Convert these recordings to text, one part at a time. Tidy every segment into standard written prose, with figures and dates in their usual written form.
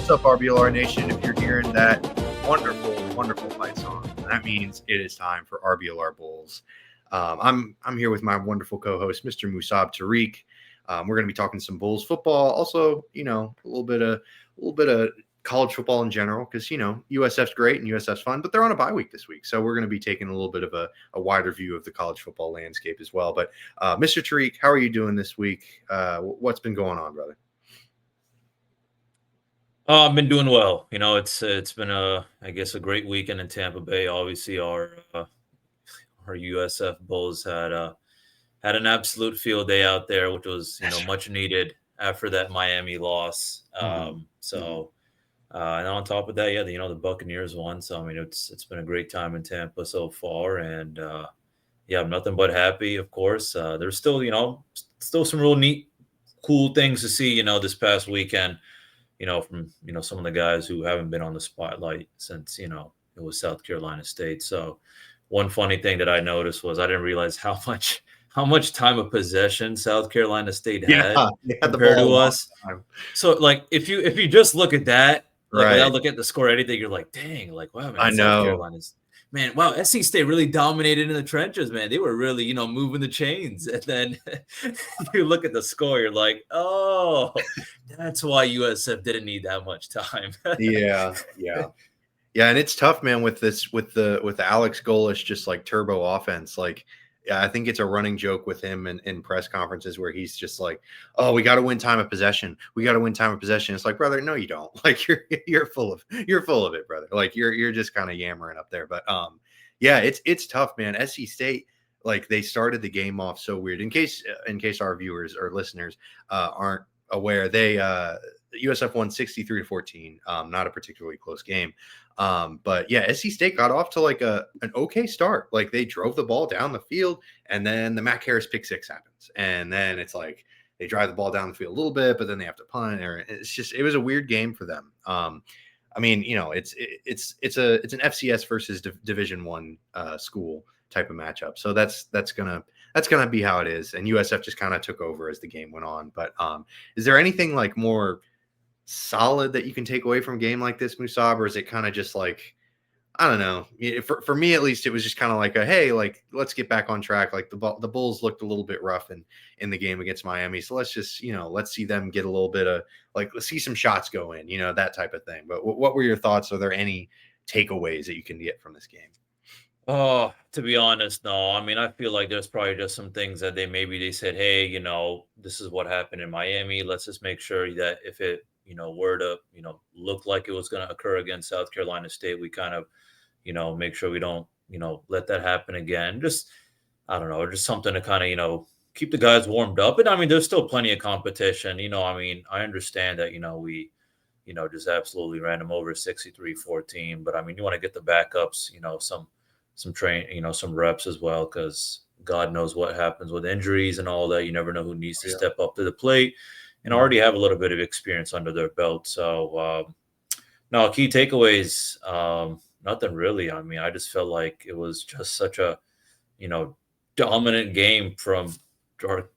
What's up, RBLR Nation? If you're hearing that wonderful, wonderful fight song, that means it is time for RBLR Bulls. I'm here with my wonderful co-host, Mr. Musab Tariq. We're going to be talking some Bulls football, also, a little bit of college football in general, because USF's great and USF's fun, but they're on a bye week this week, so we're going to be taking a little bit of a wider view of the college football landscape as well. But Mr. Tariq, how are you doing this week? What's been going on, brother? I've been doing well. It's been a great weekend in Tampa Bay. Obviously, our USF Bulls had an absolute field day out there, which was much needed after that Miami loss. And on top of that, the Buccaneers won. So it's been a great time in Tampa so far, and I'm nothing but happy. Of course, there's still some real neat, cool things to see. This past weekend. From some of the guys who haven't been on the spotlight since it was South Carolina State. So one funny thing that I noticed was I didn't realize how much time of possession South Carolina State had compared to us. So like if you just look at that, without looking at the score or anything, you're like, dang, like wow, man, I know. South Carolina's. Man, wow, SC State really dominated in the trenches, man. They were really, moving the chains. And then you look at the score, you're like, oh, that's why USF didn't need that much time. Yeah. And it's tough, man, with the Alex Golesh just like turbo offense. Like, I think it's a running joke with him in press conferences where he's just like, "Oh, we got to win time of possession. We got to win time of possession." It's like, brother, no, you don't. Like you're full of it, brother. Like you're just kind of yammering up there. But it's tough, man. SC State, like they started the game off so weird. In case our viewers or listeners aren't aware, they USF won 63-14. Not a particularly close game. But yeah, SC State got off to like an okay start. Like they drove the ball down the field, and then the Mac Harris pick six happens, and then it's like they drive the ball down the field a little bit, but then they have to punt. Or it was a weird game for them. It's an FCS versus Division I school type of matchup, so that's gonna be how it is. And USF just kind of took over as the game went on. But is there anything like more solid that you can take away from a game like this, Musab, or is it kind of just like, I don't know, for me at least, it was just kind of like hey, like let's get back on track. Like the Bulls looked a little bit rough in the game against Miami, so let's just let's see them get a little bit of like, let's see some shots go in, that type of thing. But what were your thoughts? Are there any takeaways that you can get from this game? Oh, to be honest, no. I mean, I feel like there's probably just some things that they said, hey, this is what happened in Miami. Let's just make sure that if it were to, look like it was going to occur against South Carolina State, we kind of, make sure we don't, let that happen again. Just, I don't know, just something to kind of, keep the guys warmed up. And I mean, there's still plenty of competition. I understand that, we, just absolutely ran them over 63-14. But I mean, you want to get the backups, some train, some reps as well, because God knows what happens with injuries and all that. You never know who needs to step up to the plate. And already have a little bit of experience under their belt. So, no, key takeaways, nothing really. I mean, I just felt like it was just such a, dominant game from our,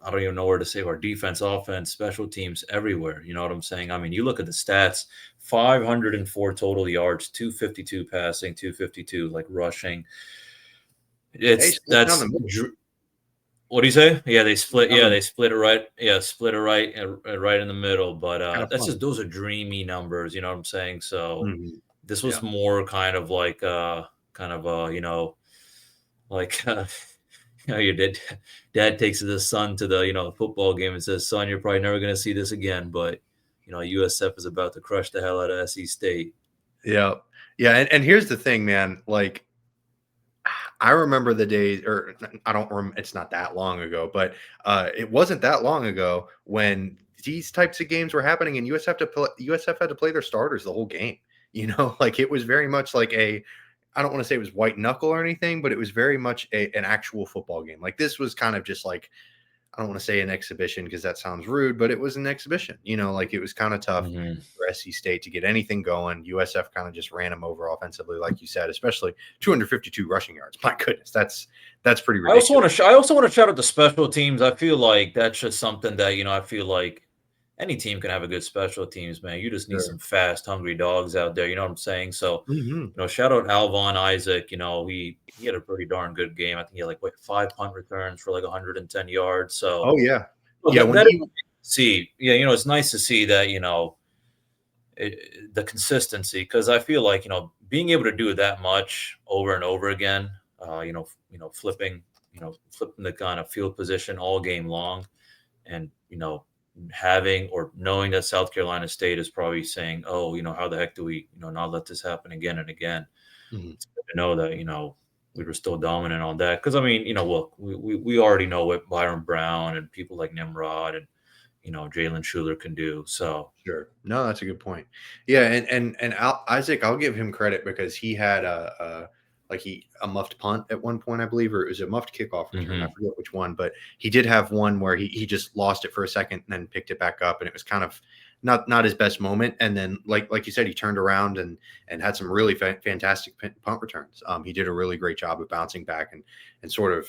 I don't even know where to say, our defense, offense, special teams, everywhere. You know what I'm saying? I mean, you look at the stats, 504 total yards, 252 passing, 252 like rushing. What do you say? Yeah, they split. Yeah, they split it right. Yeah, split it right in the middle. But that's just, those are dreamy numbers. You know what I'm saying? So this was more kind of like your dad takes his son to the football game and says, "Son, you're probably never going to see this again." But USF is about to crush the hell out of SC State. Yeah. And here's the thing, man. Like, I remember the days, or I don't remember, it's not that long ago, but it wasn't that long ago when these types of games were happening and USF had to play their starters the whole game. Like it was very much like I don't want to say it was white knuckle or anything, but it was very much an actual football game. Like this was kind of just like, I don't want to say an exhibition because that sounds rude, but it was an exhibition. Like it was kind of tough for SC State to get anything going. USF kind of just ran them over offensively, like you said, especially 252 rushing yards. My goodness, that's pretty ridiculous. I also want to shout out the special teams. I feel like that's just something that I feel like any team can have a good special teams, man. You just need Sure. some fast, hungry dogs out there. You know what I'm saying? So, Mhm. shout out Alvon Isaac. He had a pretty darn good game. I think he had like 5 punt returns for like 110 yards. So Oh, yeah. well, Yeah, that, when that is he nice to see. Yeah, it's nice to see that the consistency, because I feel like being able to do it that much over and over again, flipping the kind of field position all game long, and having or knowing that South Carolina State is probably saying, oh, how the heck do we not let this happen again and again. Mhm. It's good to know that we were still dominant on that, because I mean, look, we already know what Byron Brown and people like Nimrod and Jalen Schuler can do. So Sure. No, that's a good point. Yeah, and Isaac, I'll give him credit because he had a muffed punt at one point, I believe, or it was a muffed kickoff return. I mhm. forget which one, but he did have one where he just lost it for a second and then picked it back up, and it was kind of not his best moment. And then, like you said, he turned around and had some really fantastic punt returns. He did a really great job of bouncing back and sort of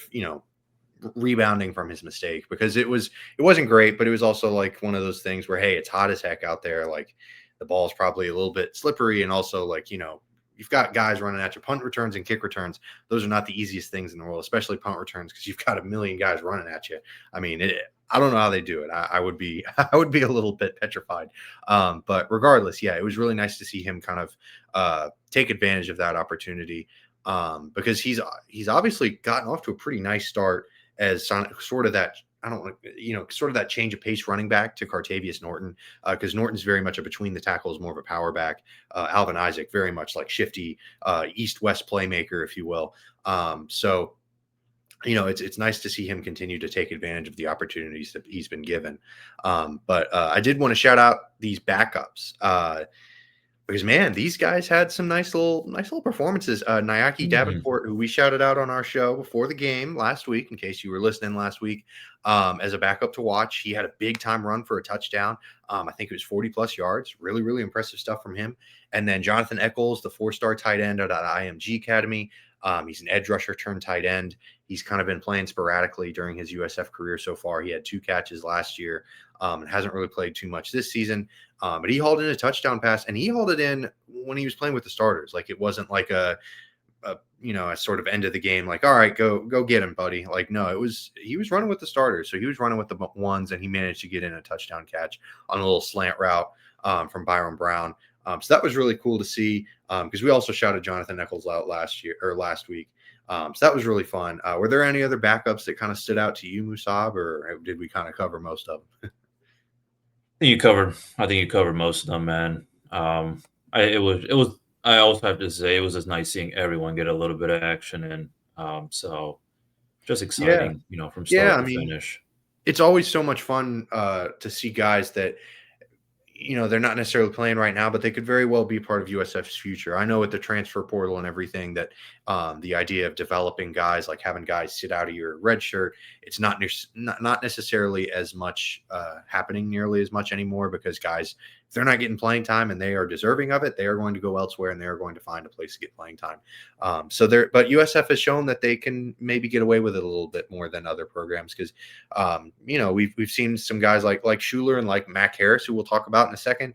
rebounding from his mistake, because it wasn't great, but it was also like one of those things where, hey, it's hot as heck out there, like the ball's probably a little bit slippery, and also like you've got guys running at your punt returns and kick returns. Those are not the easiest things in the world, especially punt returns, because you've got a million guys running at you. I mean, I don't know how they do it. I would be I would be a little bit petrified. But regardless, yeah, it was really nice to see him kind of take advantage of that opportunity, because he's obviously gotten off to a pretty nice start as sort of that, I don't want sort of that change of pace running back to Cartavius Norton, because Norton's very much a between the tackles, more of a power back. Alvin Isaac, very much like shifty east-west playmaker, if you will. So it's nice to see him continue to take advantage of the opportunities that he's been given. But I did want to shout out these backups. Because man, these guys had some nice little performances. Nyaki Mhm. Davenport, who we shouted out on our show before the game last week, in case you were listening last week, as a backup to watch, he had a big time run for a touchdown. I think it was 40+ yards. Really, really impressive stuff from him. And then Jonathan Eccles, the 4-star tight end out of IMG Academy. He's an edge rusher turned tight end. He's kind of been playing sporadically during his USF career so far. He had 2 catches last year, and hasn't really played too much this season. But he hauled in a touchdown pass, and he hauled it in when he was playing with the starters. Like, it wasn't like a sort of end of the game, like, all right, go get him, buddy. Like, no, he was running with the starters. So he was running with the ones, and he managed to get in a touchdown catch on a little slant route from Byron Brown. So that was really cool to see, because we also shouted Jonathan Eccles out last week. So that was really fun. Were there any other backups that kind of stood out to you, Musab, or did we kind of cover most of them? I think you covered most of them, man. It was. I also have to say it was just nice seeing everyone get a little bit of action, and so just Yeah. exciting, from Yeah. start I to mean, finish. it's always so much fun to see guys that they're not necessarily playing right now, but they could very well be part of USF's future. I know with the transfer portal and everything that the idea of developing guys, like having guys sit out of your red shirt, it's not necessarily as much happening nearly as much anymore, because guys, if they're not getting playing time and they are deserving of it, they are going to go elsewhere and they are going to find a place to get playing time. But USF has shown that they can maybe get away with it a little bit more than other programs, because we've seen some guys like Schuler and like Mac Harris, who we'll talk about in a second.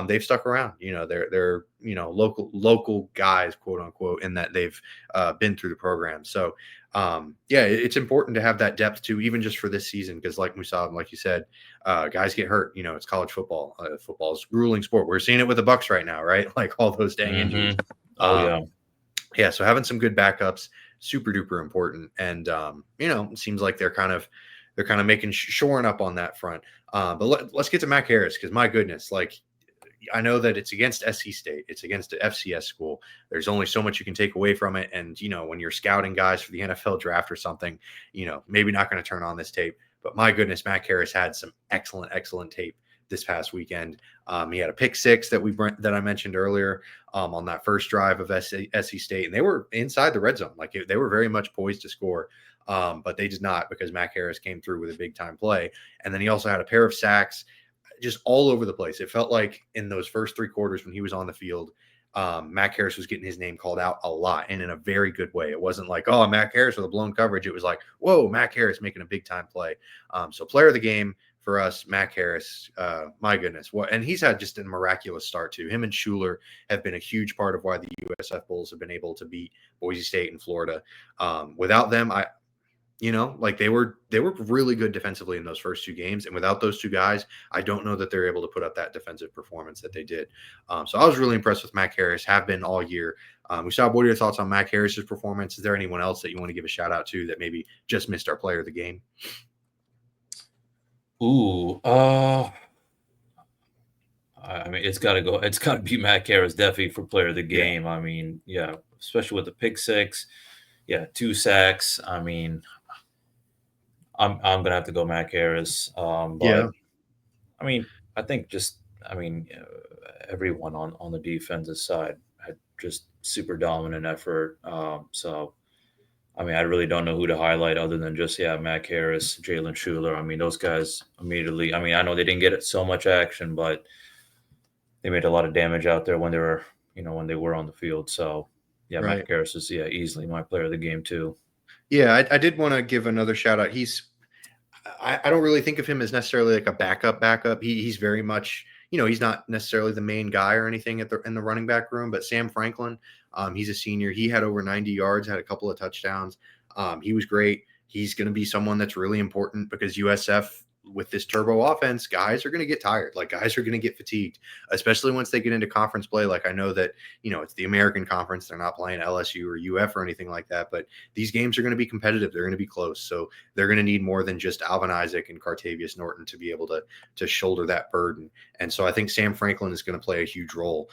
They've stuck around. They're local guys, quote unquote, in that they've been through the program. So yeah, it's important to have that depth too, even just for this season, because like Musab, like you said, guys get hurt. It's college football. Football is a grueling sport. We're seeing it with the Bucks right now, right? Like all those dang injuries. Hmm. Oh yeah. Um, yeah, so having some good backups, super duper important, and it seems like they're kind of making shoring up on that front. But let's get to Mac Harris, because my goodness, like, I know that it's against SC State, it's against the FCS school. There's only so much you can take away from it, and when you're scouting guys for the NFL draft or something, maybe not going to turn on this tape. But my goodness, Mac Harris had some excellent tape this past weekend. He had a pick six that I mentioned earlier on that first drive of SC State, and they were inside the red zone. Like, they were very much poised to score, but they did not, because Mac Harris came through with a big time play. And then he also had a pair of sacks just all over the place. It felt like in those first 3 quarters when he was on the field, Mac Harris was getting his name called out a lot, and in a very good way. It wasn't like, oh, Mac Harris with a blown coverage. It was like, whoa, Mac Harris making a big time play. So player of the game for us, Mac Harris, my goodness, what, and he's had just a miraculous start too. Him and Schuler have been a huge part of why the USF Bulls have been able to beat Boise State and Florida. Without them, like they were really good defensively in those first two games, and without those two guys, I don't know that they're able to put up that defensive performance that they did. So I was really impressed with Mac Harris, have been all year. We saw, what are your thoughts on Mac Harris's performance? Is there anyone else that you want to give a shout out to that maybe just missed our player of the game? Ooh, I mean, it's got to go. It's got to be Matt Harris, definitely for player of the game. Yeah. I mean, yeah, especially with the pick six, 2 sacks. I mean, I'm gonna have to go Matt Harris. But I mean, I think everyone on the defensive side had just super dominant effort. So I mean, I really don't know who to highlight other than just Matt Harris, Jalen Schuler. I mean, those guys immediately. I mean, I know they didn't get so much action, but they made a lot of damage out there when they were, when they were on the field. So, right. Matt Harris is easily my player of the game too. Yeah, I did want to give another shout out. I don't really think of him as necessarily like a backup. He's very much, he's not necessarily the main guy or anything in the running back room. But Sam Franklin, he's a senior. He had over 90 yards, had a couple of touchdowns. He was great. He's going to be someone that's really important because USF, with this turbo offense, guys are going to get tired. Like, guys are going to get fatigued, especially once they get into conference play. Like, I know that, it's the American Conference. They're not playing LSU or UF or anything like that, but these games are going to be competitive. They're going to be close. So they're going to need more than just Alvin Isaac and Cartavius Norton to be able to shoulder that burden. And so I think Sam Franklin is going to play a huge role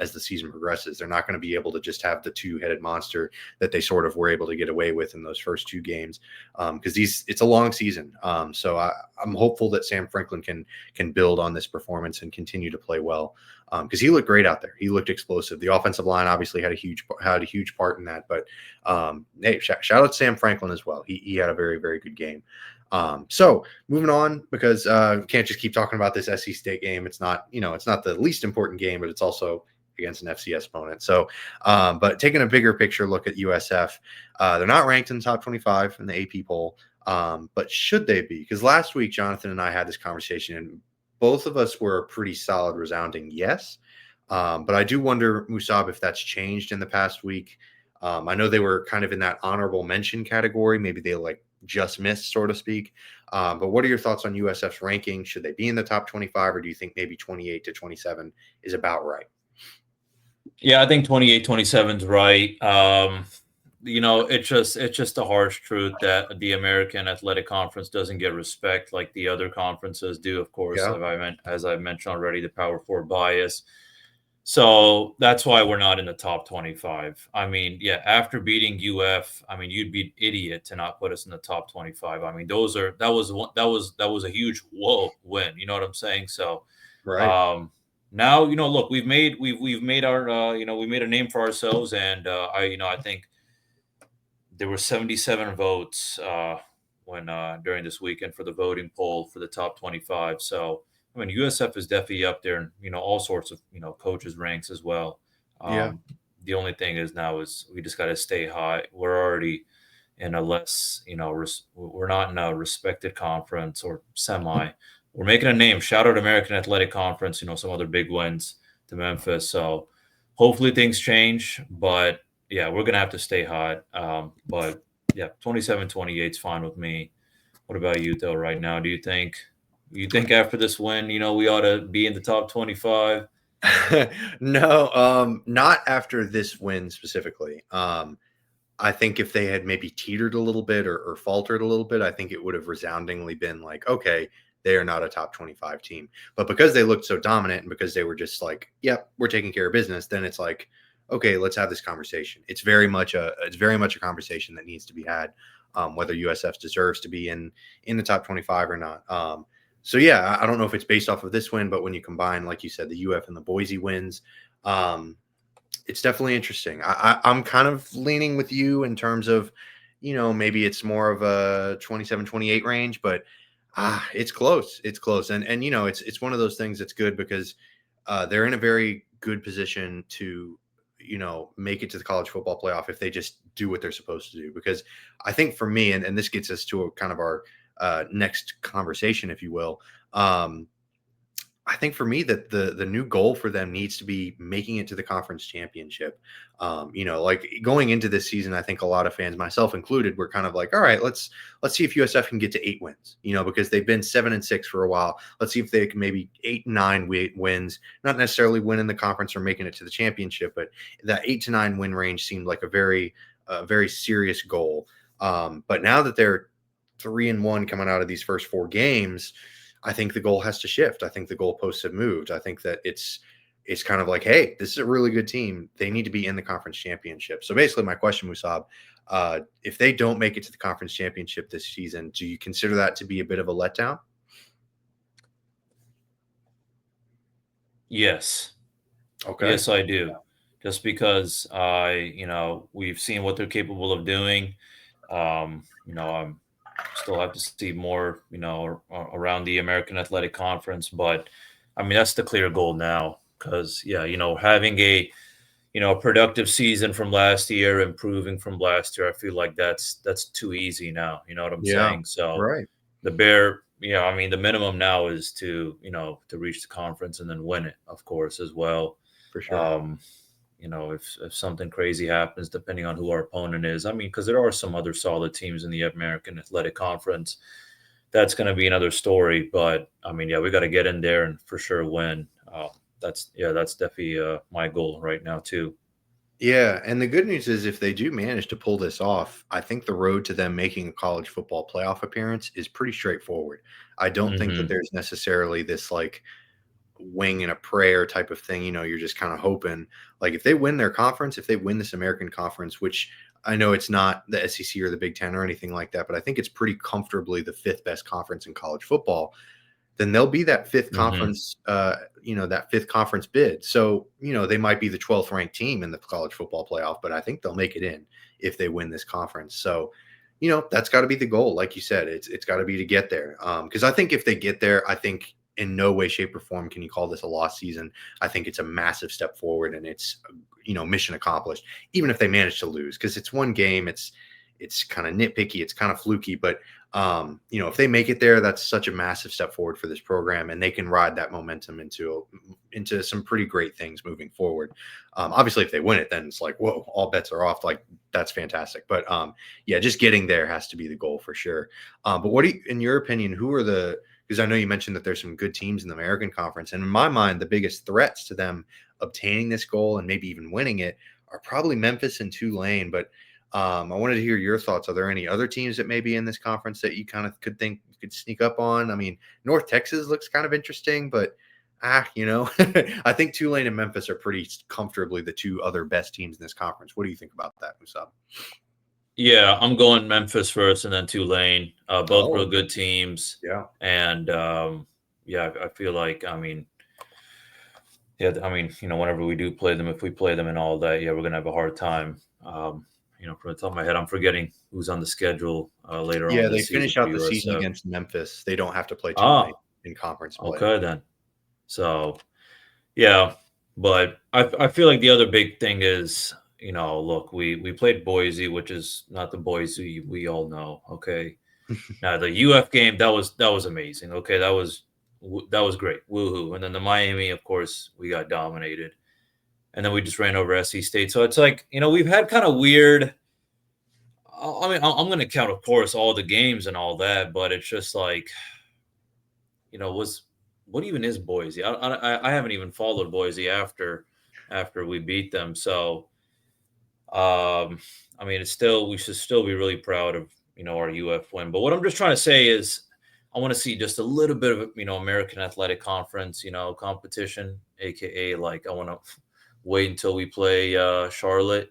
as the season progresses. They're not going to be able to just have the two-headed monster that they sort of were able to get away with in those first two games, because it's a long season. So I'm hopeful that Sam Franklin can build on this performance and continue to play well, because he looked great out there. He looked explosive. The offensive line obviously had a huge part in that, but hey, shout out to Sam Franklin as well. He had a very, very good game. So moving on, because we can't just keep talking about this SC State game. It's not the least important game, but it's also against an FCS opponent. So, but taking a bigger picture look at USF, they're not ranked in the top 25 in the AP poll. But should they be? Because last week, Jonathan and I had this conversation, and both of us were a pretty solid, resounding yes. But I do wonder, Musab, if that's changed in the past week. I know they were kind of in that honorable mention category. Maybe they just missed, so to speak. But what are your thoughts on USF's ranking? Should they be in the top 25, or do you think maybe 28 to 27 is about right? Yeah, I think 28, 27 is right. It's just a harsh truth that the American Athletic Conference doesn't get respect like the other conferences do. Of course, as I mentioned already, the Power 4 bias. So that's why we're not in the top 25. I mean, after beating UF, I mean, you'd be an idiot to not put us in the top 25. I mean, that was a huge win. You know what I'm saying? So, right. Now, look, we've made our we made a name for ourselves, and I think there were 77 votes when during this weekend for the voting poll for the top 25. So, I mean, USF is definitely up there, and all sorts of coaches ranks as well. The only thing is now is we just got to stay high. We're already in a less, we're not in a respected conference or semi. We're making a name. Shout out American Athletic Conference. Some other big wins to Memphis. So hopefully things change, but we're gonna have to stay hot. But 27, 28 is fine with me. What about you though? Right now, do you think after this win, we ought to be in the top 25? No, not after this win specifically. I think if they had maybe teetered a little bit or faltered a little bit, I think it would have resoundingly been like, okay, they are not a top 25 team. But because they looked so dominant and because they were just like, yep, we're taking care of business, then it's like, okay, let's have this conversation. It's very much a conversation that needs to be had, whether USF deserves to be in the top 25 or not. So I don't know if it's based off of this win, but when you combine, like you said, the UF and the Boise wins, it's definitely interesting. I'm kind of leaning with you in terms of, maybe it's more of a 27, 28 range, but it's close. It's close. And it's one of those things that's good because they're in a very good position to, make it to the college football playoff if they just do what they're supposed to do. Because I think for me, and this gets us to kind of our next conversation, if you will. I think for me that the new goal for them needs to be making it to the conference championship. Like going into this season, I think a lot of fans, myself included, were kind of like, all right, let's see if USF can get to 8 wins, because they've been 7-6 for a while. Let's see if they can maybe 8, 9 wins, not necessarily winning the conference or making it to the championship, but that 8 to 9 win range seemed like a very serious goal. But now that they're 3-1 coming out of these first 4 games, I think the goal has to shift. I think the goalposts have moved. I think that it's kind of like, hey, this is a really good team. They need to be in the conference championship. So basically, my question, Musab, if they don't make it to the conference championship this season, do you consider that to be a bit of a letdown? Yes. Okay. Yes, I do. Just because we've seen what they're capable of doing. I'm still have to see more, around the American Athletic Conference, but I mean that's the clear goal now. Because having a productive season from last year, improving from last year, I feel like that's too easy now. You know what I'm Yeah. saying? So Right. the bare, I mean the minimum now is to reach the conference and then win it, of course, as well. For sure. If something crazy happens, depending on who our opponent is, I mean, because there are some other solid teams in the American Athletic Conference, that's going to be another story. But I mean, yeah, we got to get in there and for sure win. That's definitely my goal right now too. Yeah, and the good news is if they do manage to pull this off, I think the road to them making a college football playoff appearance is pretty straightforward. I don't think that Hmm. there's necessarily this like wing and a prayer type of thing. You're just kind of hoping, like, if they win their conference, if they win this American conference, which I know it's not the SEC or the Big Ten or anything like that, but I think it's pretty comfortably the 5th best conference in college football, then they'll be that 5th Hmm. conference, that 5th conference bid. So, they might be the 12th ranked team in the college football playoff, but I think they'll make it in if they win this conference. So, that's got to be the goal. Like you said, it's got to be to get there. Because I think if they get there, I think in no way, shape, or form can you call this a lost season. I think it's a massive step forward, and it's mission accomplished. Even if they manage to lose, because it's one game, it's kind of nitpicky, it's kind of fluky, but if they make it there, that's such a massive step forward for this program, and they can ride that momentum into some pretty great things moving forward. Obviously, if they win it, then it's like, whoa, all bets are off. Like, that's fantastic. But yeah, just getting there has to be the goal for sure. But what do you, in your opinion, who are the? Because I know you mentioned that there's some good teams in the American Conference, and in my mind, the biggest threats to them obtaining this goal and maybe even winning it are probably Memphis and Tulane. But I wanted to hear your thoughts. Are there any other teams that may be in this conference that you kind of could think you could sneak up on? I mean, North Texas looks kind of interesting, but I think Tulane and Memphis are pretty comfortably the 2 other best teams in this conference. What do you think about that, Musab? Yeah, I'm going Memphis first and then Tulane. Both Oh, real okay. good teams, Yeah. and yeah, I feel like whenever we do play them, if we play them and all that, yeah, we're gonna have a hard time. From the top of my head, I'm forgetting who's on the schedule later on Yeah, they this season finish for out the season USF. against Memphis. They don't have to play Tulane Ah, in conference play. okay then. So yeah, but I feel like the other big thing is, look, we played Boise, which is not the Boise we all know. Okay, now the UF game, that was amazing. Okay, that was great. Woohoo! And then the Miami, of course, we got dominated, and then we just ran over SC State. So it's like, we've had kind of weird. I mean, I'm going to count, of course, all the games and all that, but it's just like, was what even is Boise? I haven't even followed Boise after we beat them. So, I mean, we should still be really proud of our UF win. But what I'm just trying to say is, I want to see just a little bit of American Athletic Conference competition, aka like I want to wait until we play Charlotte,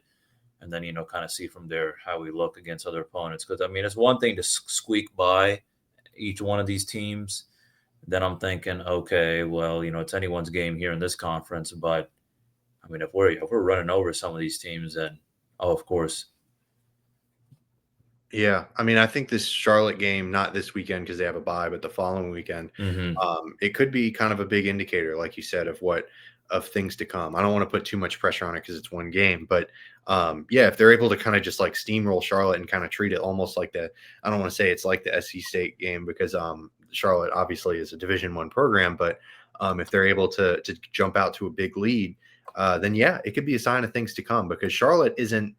and then kind of see from there how we look against other opponents. Because I mean, it's one thing to squeak by each one of these teams. Then I'm thinking, okay, well, it's anyone's game here in this conference. But I mean, if we're running over some of these teams, then of course. Yeah, I mean, I think this Charlotte game, not this weekend because they have a bye, but the following weekend, Hmm. it could be kind of a big indicator, like you said, of what of things to come. I don't want to put too much pressure on it because it's one game, but yeah, if they're able to kind of just like steamroll Charlotte and kind of treat it almost like I don't want to say it's like the SC State game because Charlotte obviously is a Division I program, but if they're able to jump out to a big lead, then yeah, it could be a sign of things to come because Charlotte isn't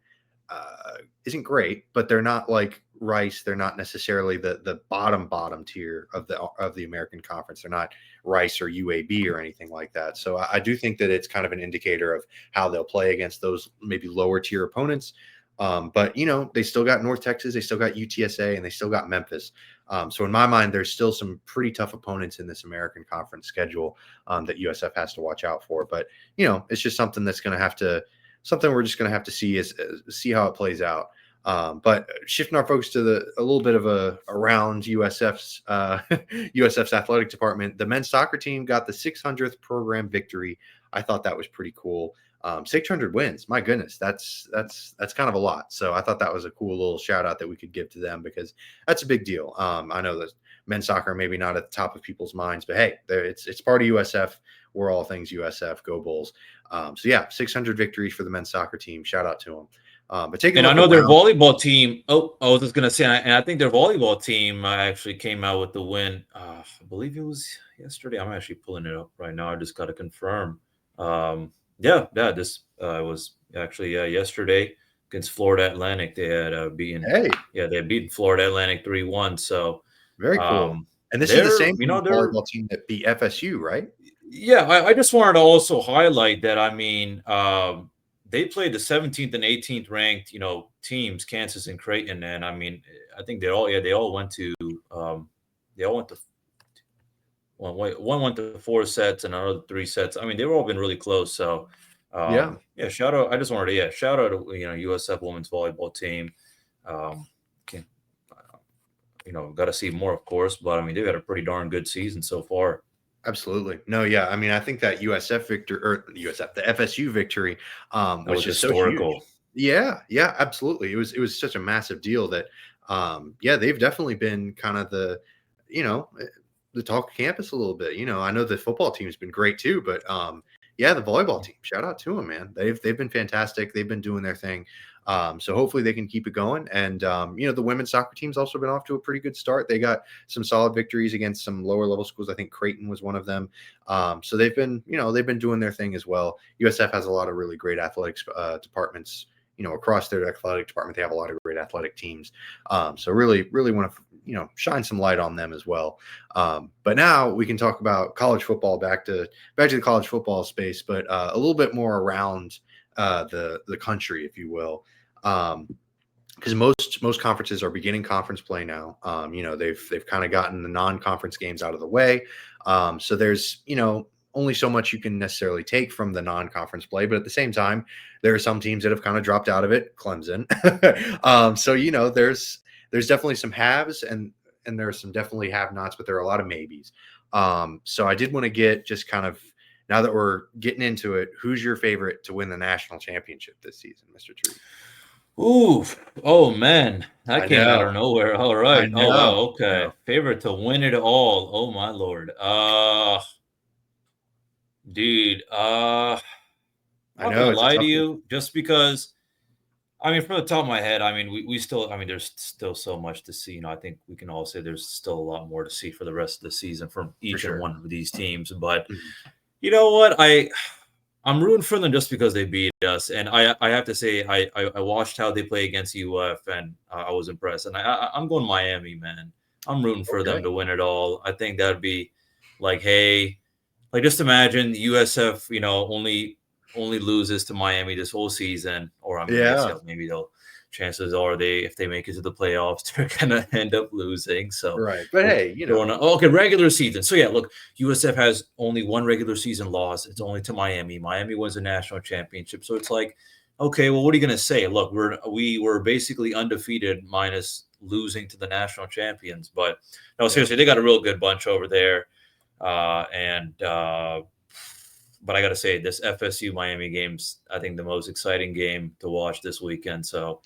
great, but they're not like Rice. They're not necessarily the bottom tier of the American Conference. They're not Rice or UAB or anything like that. So I do think that it's kind of an indicator of how they'll play against those maybe lower tier opponents. But they still got North Texas, they still got UTSA, and they still got Memphis. So in my mind, there's still some pretty tough opponents in this American Conference schedule that USF has to watch out for. But it's just something that's going to have to we're just going to have to see how it plays out. But shifting our focus to a little bit of around USF's USF's athletic department, the men's soccer team got the 600th program victory. I thought that was pretty cool. 600 wins, my goodness, that's kind of a lot. So I thought that was a cool little shout out that we could give to them because that's a big deal. I know that men's soccer maybe not at the top of people's minds, but hey, it's part of USF. We're all things USF. Go Bulls. So yeah, 600 victories for the men's soccer team. Shout out to them. But I know their volleyball team. Oh, I was just gonna say, and I think their volleyball team actually came out with the win. I believe it was yesterday. I'm actually pulling it up right now. I just got to confirm. This was actually yesterday against Florida Atlantic. They had beaten. They had beaten Florida Atlantic 3-1. So very cool. And this is the same volleyball team that beat FSU, right? Yeah, I just wanted to also highlight that. I mean, they played the 17th and 18th ranked, teams, Kansas and Creighton, and I mean, I think they all went to one went to 4 sets and another 3 sets. I mean, they've all been really close. So, shout out. I just wanted to shout out to USF women's volleyball team. Got to see more, of course, but I mean, they've had a pretty darn good season so far. Absolutely. No, yeah. I mean, I think that the FSU victory was just historical. So huge. Yeah, absolutely. It was such a massive deal that they've definitely been kind of the talk of campus a little bit. I know the football team's been great too, but the volleyball team, shout out to them, man. They've been fantastic. They've been doing their thing. So hopefully they can keep it going. And, the women's soccer team's also been off to a pretty good start. They got some solid victories against some lower level schools. I think Creighton was one of them. So they've been doing their thing as well. USF has a lot of really great athletics departments, across their athletic department. They have a lot of great athletic teams. So really, really want to, shine some light on them as well. But now we can talk about college football, back to the college football space, but a little bit more around the country, if you will. Because most conferences are beginning conference play now. They've kind of gotten the non-conference games out of the way. So there's only so much you can necessarily take from the non-conference play, but at the same time, there are some teams that have kind of dropped out of it. Clemson. So there's definitely some haves and there are some definitely have-nots, but there are a lot of maybes. So I did want to get just kind of, now that we're getting into it, who's your favorite to win the national championship this season, Mr. Tree? Ooh, oh man, that came out of nowhere. All right. Oh wow. Okay. Favorite to win it all. Oh my Lord. Dude. I'm not gonna lie to you, just because. I mean, from the top of my head, I mean, we still. I mean, there's still so much to see. I think we can all say there's still a lot more to see for the rest of the season from each and one of these teams. But you know what, I'm rooting for them just because they beat us, and I have to say I watched how they play against UF, and I was impressed. And I'm going Miami, man. I'm rooting for them to win it all. I think that'd be like, hey, like just imagine USF, only loses to Miami this whole season, or I mean, maybe chances are if they make it to the playoffs, they're gonna end up losing. So right, but hey, regular season. So yeah, look, USF has only one regular season loss. It's only to Miami. Miami wins a national championship. So it's like, okay, well, what are you gonna say? Look, we were basically undefeated minus losing to the national champions. But no, seriously, they got a real good bunch over there, But I got to say, this FSU Miami game's, I think, the most exciting game to watch this weekend. So,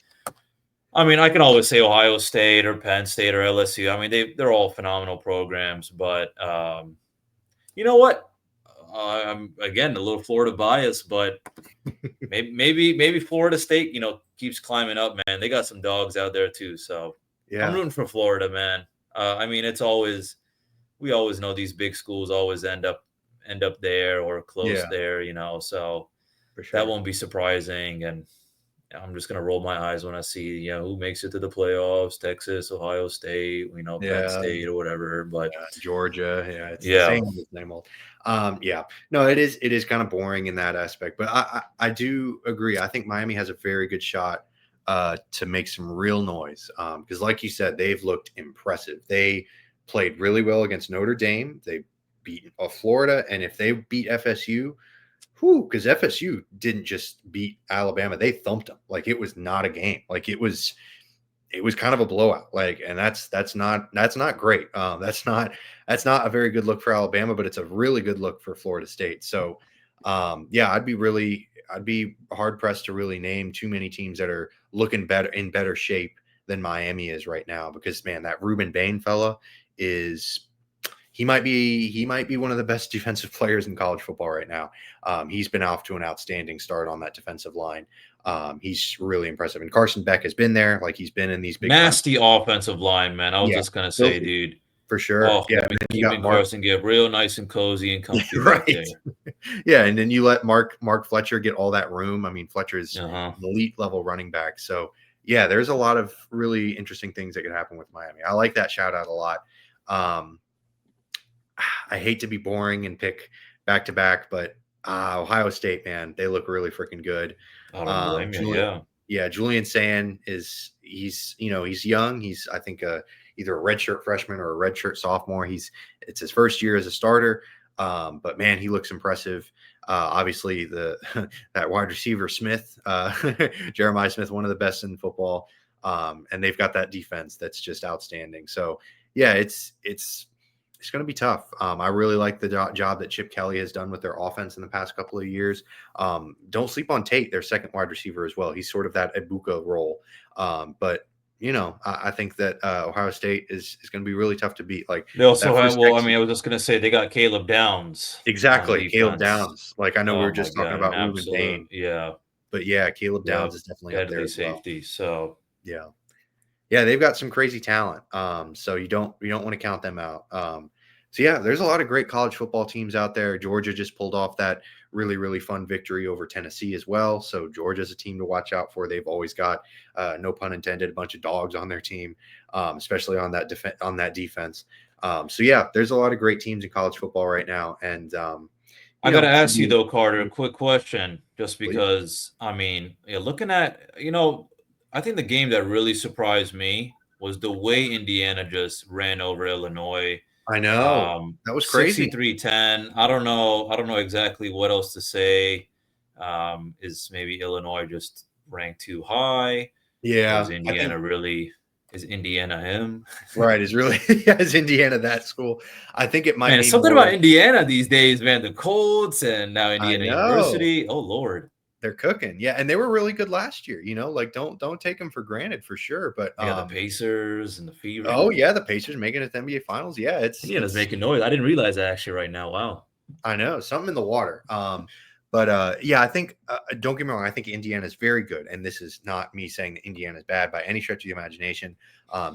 I mean, I can always say Ohio State or Penn State or LSU. I mean, they're all phenomenal programs. But you know what? I'm again a little Florida bias, but maybe Florida State, keeps climbing up, man. They got some dogs out there too, so I'm Yeah. rooting for Florida, man. I mean, we always know these big schools always end up there or close Yeah, there, so for that sure. won't be surprising. And I'm just gonna roll my eyes when I see, who makes it to the playoffs, Texas, Ohio State, Penn Yeah. State or whatever. But Georgia. Yeah, it's the yeah, same old. Yeah, no, it is kind of boring in that aspect, but I do agree. I think Miami has a very good shot to make some real noise because, like you said, they've looked impressive. They played really well against Notre Dame. They beat Florida, and if they beat FSU, whoo, because FSU didn't just beat Alabama, they thumped them. Like it was not a game. Like it was kind of a blowout. Like, and that's not great. That's not a very good look for Alabama, but it's a really good look for Florida State. So, yeah, I'd be hard pressed to really name too many teams that are looking better shape than Miami is right now. Because man, that Ruben Bain fella is he might be one of the best defensive players in college football right now. He's been off to an outstanding start on that defensive line. He's really impressive. And Carson Beck has been there, like he's been in these big time. nasty offensive line, man. I was Yeah, just gonna say, filthy dude. for sure. Oh, Yeah, they've and been then you got keeping Mark. Carson get real nice and cozy and comfy back Right. there. Yeah, and then you let Mark Fletcher get all that room. I mean, Fletcher's Uh-huh. an elite level running back. So yeah, there's a lot of really interesting things that could happen with Miami. I like that shout out a lot. Um, I hate to be boring and pick back to back, but Ohio State, man, they look really freaking good. I don't blame you. Julian, Yeah. yeah, Julian Sand he's young. He's I think either a redshirt freshman or a redshirt sophomore. It's his first year as a starter, but man, he looks impressive. Obviously, the that wide receiver Smith, Jeremiah Smith, one of the best in football, and they've got that defense that's just outstanding. So yeah, it's going to be tough. I really like the job that Chip Kelly has done with their offense in the past couple of years. Don't sleep on Tate, their second wide receiver as well. He's sort of that Ibuka role. But I think that Ohio State is going to be really tough to beat. Like They also that have, first well, I Texas. mean, I was just gonna say they got Caleb Downs on Exactly, Caleb defense. Downs. Like I know we Oh were my just talking God, an about Ruben absolute, Bain, yeah, but yeah, Caleb yeah, Downs is definitely up there deadly as well. safety. So Yeah. Yeah, they've got some crazy talent. So you don't want to count them out. So yeah, there's a lot of great college football teams out there. Georgia just pulled off that really really fun victory over Tennessee as well. So Georgia's a team to watch out for. They've always got, no pun intended, a bunch of dogs on their team, especially on that defense. So yeah, there's a lot of great teams in college football right now, and I gotta should ask you be though, Carter, a quick question, just please. because I mean, yeah, looking at, I think the game that really surprised me was the way Indiana just ran over Illinois. I know that was crazy. 63-10. I don't know exactly what else to say. Is maybe Illinois just ranked too high? Or Yeah, I think is Indiana him? right is really yeah, is Indiana that school? I think it might Man, it's be something more about of Indiana these days, man. The Colts and now I Indiana know. University. Oh Lord. They're cooking. Yeah, and they were really good last year, like don't take them for granted for sure, but They got the Pacers and the Fever. oh yeah, the Pacers making it to NBA finals. Yeah, Indiana's it's making noise. I didn't realize that actually right now. Wow. I know, something in the water. But yeah, I think don't get me wrong, I think Indiana is very good, and this is not me saying that Indiana is bad by any stretch of the imagination.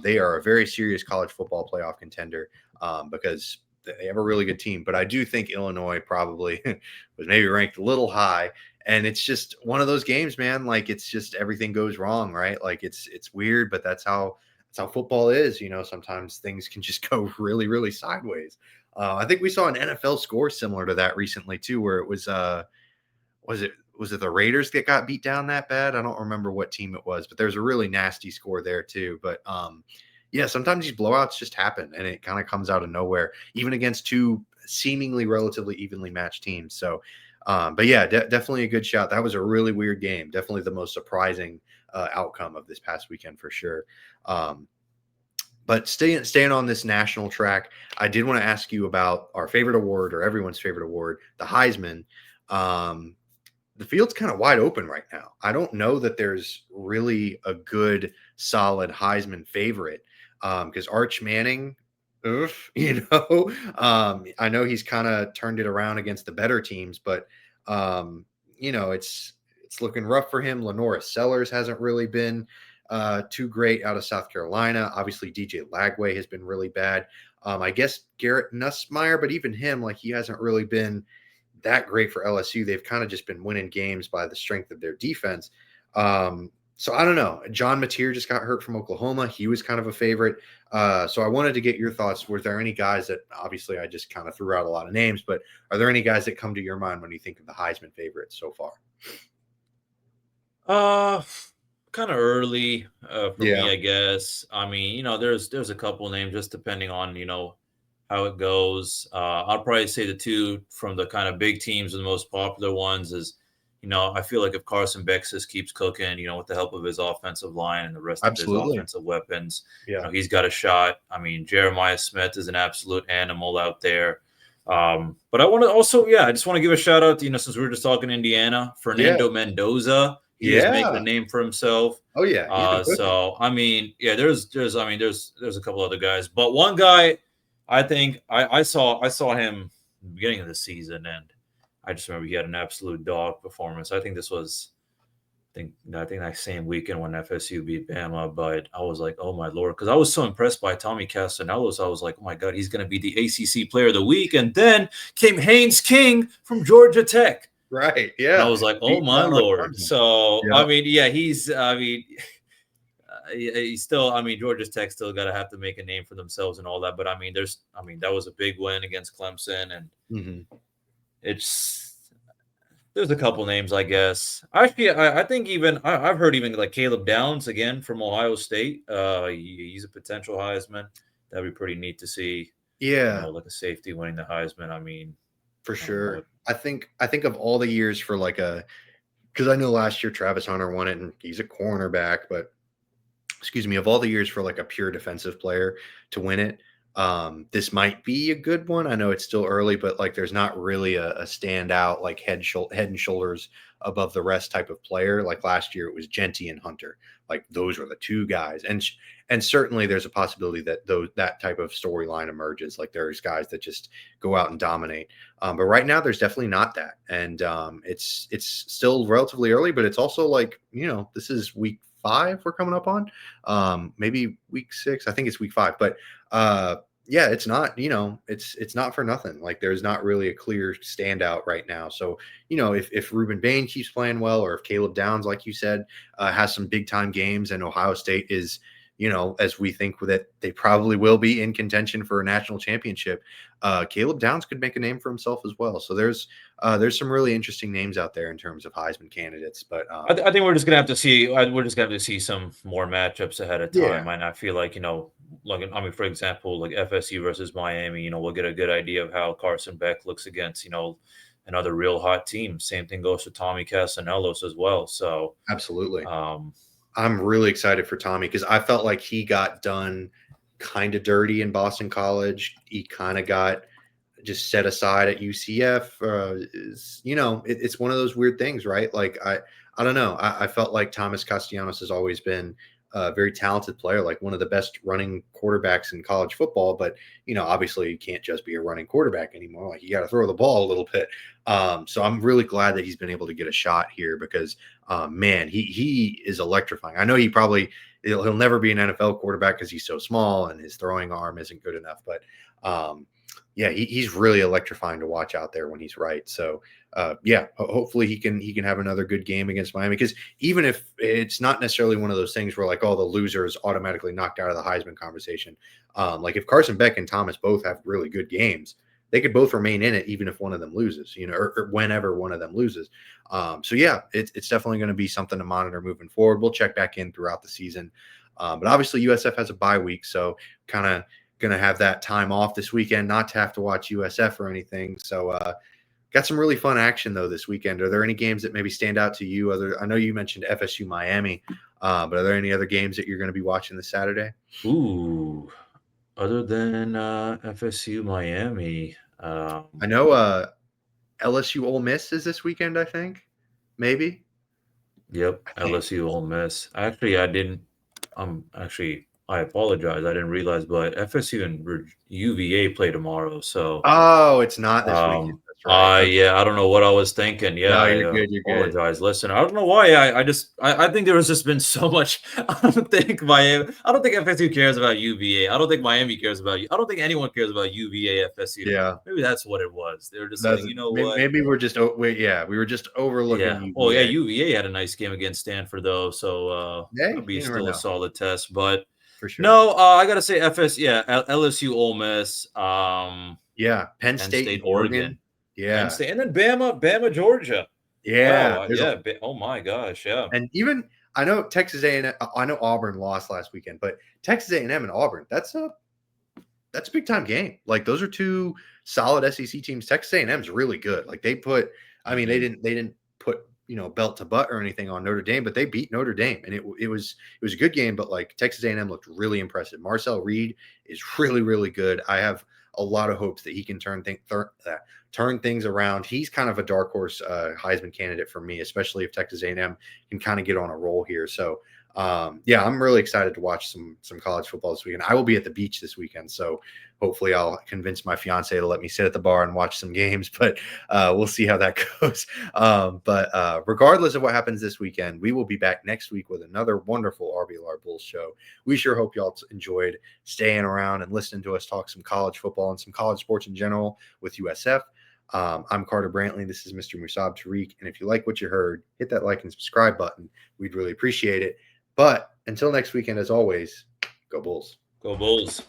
They are a very serious college football playoff contender, because they have a really good team. But I do think Illinois probably was maybe ranked a little high, and it's just one of those games, man. Like it's just everything goes wrong, right? Like it's weird, but that's how football is. Sometimes things can just go really really sideways. I think we saw an NFL score similar to that recently too, where it was it the Raiders that got beat down that bad? I don't remember what team it was, but there's a really nasty score there too. But yeah, sometimes these blowouts just happen, and it kind of comes out of nowhere, even against two seemingly relatively evenly matched teams. So, but yeah, definitely a good shot. That was a really weird game. Definitely the most surprising outcome of this past weekend for sure. But staying on this national track, I did want to ask you about our favorite award, or everyone's favorite award, the Heisman. Um, the field's kind of wide open right now. I don't know that there's really a good, solid Heisman favorite, because Arch Manning oof, I know he's kind of turned it around against the better teams, but um, it's looking rough for him. Lenoris Sellers hasn't really been too great out of South Carolina. Obviously, DJ Lagway has been really bad. I guess Garrett Nussmeyer, but even him, like he hasn't really been that great for LSU. They've kind of just been winning games by the strength of their defense. So I don't know. John Mateer just got hurt from Oklahoma. He was kind of a favorite. So I wanted to get your thoughts. Were there any guys that obviously I just kind of threw out a lot of names, but are there any guys that come to your mind when you think of the Heisman favorites so far? Uh, kind of early for me, Yeah, I guess. I mean, there's a couple names just depending on how it goes. I'll probably say the two from the kind of big teams and the most popular ones is, I feel like if Carson Beck just keeps cooking, with the help of his offensive line and the rest of his absolutely. offensive weapons, Yeah. he's got a shot. I mean, Jeremiah Smith is an absolute animal out there. But I want to also, I just want to give a shout out to, since we were just talking Indiana, Yeah. Fernando Mendoza. He is making a Yeah. name for himself. Oh yeah. He's been cooking. So I mean, there's a couple other guys, but one guy, I think I saw him in the beginning of the season, and I just remember he had an absolute dog performance. I think this was, I think that same weekend when FSU beat Bama, but I was like, oh my lord, because I was so impressed by Tommy Castanelos. I was like, oh my god, he's going to be the ACC Player of the Week, and then came Haynes King from Georgia Tech. Right. And I Yeah. was like, oh Beat my down on lord. Clemson. So Yeah. I mean, yeah, he's still. I mean, Georgia Tech still got to have to make a name for themselves and all that. But I mean, that was a big win against Clemson, and it's there's a couple names, I guess. Actually, I think even I've heard even like Caleb Downs again from Ohio State. He's a potential Heisman. That'd be pretty neat to see. Yeah. Like a safety winning the Heisman. I mean, For I don't know sure. what. I think of all the years for like because I know last year Travis Hunter won it and he's a cornerback, but excuse me, of all the years for like a pure defensive player to win it, this might be a good one. I know it's still early, but like there's not really a standout like head and shoulders above the rest type of player. Like last year, it was Genty and Hunter. Like those were the two guys, and certainly there's a possibility that that type of storyline emerges. Like there's guys that just go out and dominate. But right now, there's definitely not that, and it's still relatively early. But it's also like this is week 5 we're coming up on, maybe week 6. I think it's week 5, but yeah, it's not, it's not for nothing. Like there's not really a clear standout right now. So, if Ruben Bain keeps playing well, or if Caleb Downs, like you said, has some big time games, and Ohio State is, as we think that they probably will be in contention for a national championship, Caleb Downs could make a name for himself as well. So there's some really interesting names out there in terms of Heisman candidates. But I think we're just gonna have to see. We're just gonna have to see some more matchups ahead of yeah, time. And I feel like like I mean, for example, like FSU versus Miami. We'll get a good idea of how Carson Beck looks against another real hot team. Same thing goes for Tommy Castanelos as well. So, absolutely. um, I'm really excited for Tommy because I felt like he got done kind of dirty in Boston College. He kind of got just set aside at UCF. It's one of those weird things, right? Like I don't know. I felt like Thomas Castellanos has always been a very talented player, like one of the best running quarterbacks in college football. But obviously, you can't just be a running quarterback anymore. Like you got to throw the ball a little bit. So I'm really glad that he's been able to get a shot here because, man, he is electrifying. I know he'll never be an NFL quarterback because he's so small and his throwing arm isn't good enough, but yeah, he's really electrifying to watch out there when he's right. So, yeah, hopefully he can have another good game against Miami, because even if it's not necessarily one of those things where like all the losers automatically knocked out of the Heisman conversation, like if Carson Beck and Thomas both have really good games, they could both remain in it even if one of them loses, or whenever one of them loses. So yeah, it's definitely going to be something to monitor moving forward. We'll check back in throughout the season, but obviously USF has a bye week, so kind of going to have that time off this weekend, not to have to watch USF or anything. So got some really fun action though this weekend. Are there any games that maybe stand out to you? I know you mentioned FSU Miami, but are there any other games that you're going to be watching this Saturday? ooh, other than FSU Miami, I know LSU Ole Miss is this weekend, I think. Maybe. yep, I think. LSU Ole Miss. Actually, I didn't. Actually. I apologize. I didn't realize, but FSU and UVA play tomorrow. So, Oh, it's not this weekend. That's right. Okay. yeah, I don't know what I was thinking. Yeah, No, I you're good. You're good. apologize. Listen, I don't know why. I think there has just been so much. I don't think FSU cares about UVA. I don't think Miami cares about you. I don't think anyone cares about UVA FSU. Yeah. Maybe that's what it was. They were just That's like, you know what? maybe we're just we were just overlooking Yeah. Well, yeah, UVA. UVA had a nice game against Stanford though, so Hey, that'll be you never still a know. solid test. But For sure. no, I gotta say LSU, Ole Miss, Yeah, Penn Penn State State, and Oregon, Penn Yeah. State, and then Bama, Georgia. Yeah, Wow, there's a yeah. Oh my gosh, yeah. and even I know Texas A&M. I know Auburn lost last weekend, but Texas A&M and Auburn, that's a big time game. Like those are two solid SEC teams. Texas A&M is really good. Like they put, I mean, they Mhm. didn't put belt to butt or anything on Notre Dame, but they beat Notre Dame, and it was a good game. But like Texas A&M looked really impressive. Marcel Reed is really really good. I have a lot of hopes that he can turn things around. He's kind of a dark horse Heisman candidate for me, especially if Texas A&M can kind of get on a roll here. So yeah, I'm really excited to watch some college football this weekend. I will be at the beach this weekend, so hopefully I'll convince my fiance to let me sit at the bar and watch some games. But we'll see how that goes. But regardless of what happens this weekend, we will be back next week with another wonderful RBLR Bulls show. We sure hope y'all enjoyed staying around and listening to us talk some college football and some college sports in general with USF. I'm Carter Brantley. This is Mr. Musab Tariq. And if you like what you heard, hit that like and subscribe button. We'd really appreciate it. But until next weekend, as always, go Bulls. Go Bulls.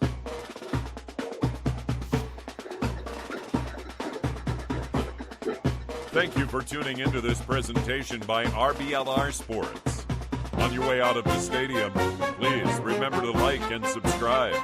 Thank you for tuning into this presentation by RBLR Sports. On your way out of the stadium, please remember to like and subscribe.